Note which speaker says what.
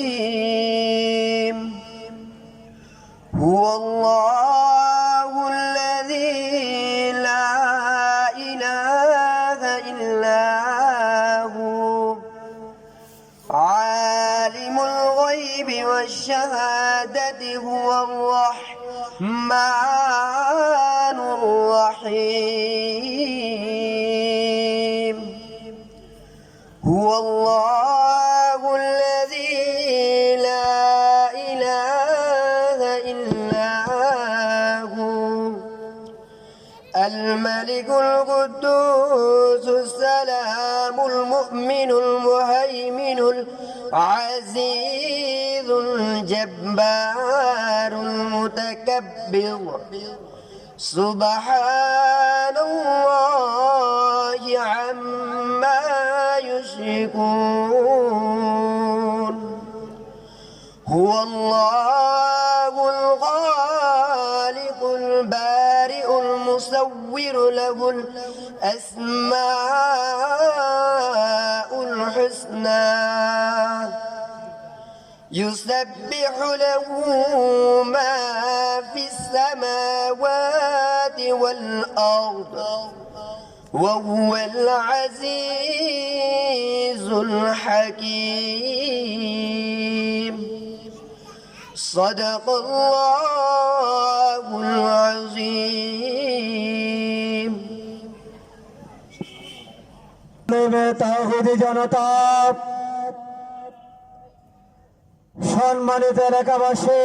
Speaker 1: الرجيم هو الله الذي لا إله إلا هو عالم الغيب والشهادة هو الرحمن الرحيم هو الله الذي لا إله إلا هو الملك القدوس السلام المؤمن المهيمن العزيز الجبار المتكبر سبحان الله عما يشركون هو الله الخالق البارئ المصور له الأسماء الحسنى يسبح له ما في السماوات والأرض وهو العزيز الحكيم صدق الله العظيم
Speaker 2: তাওহীদি জনতা সম্মানিত এলাকাবাসী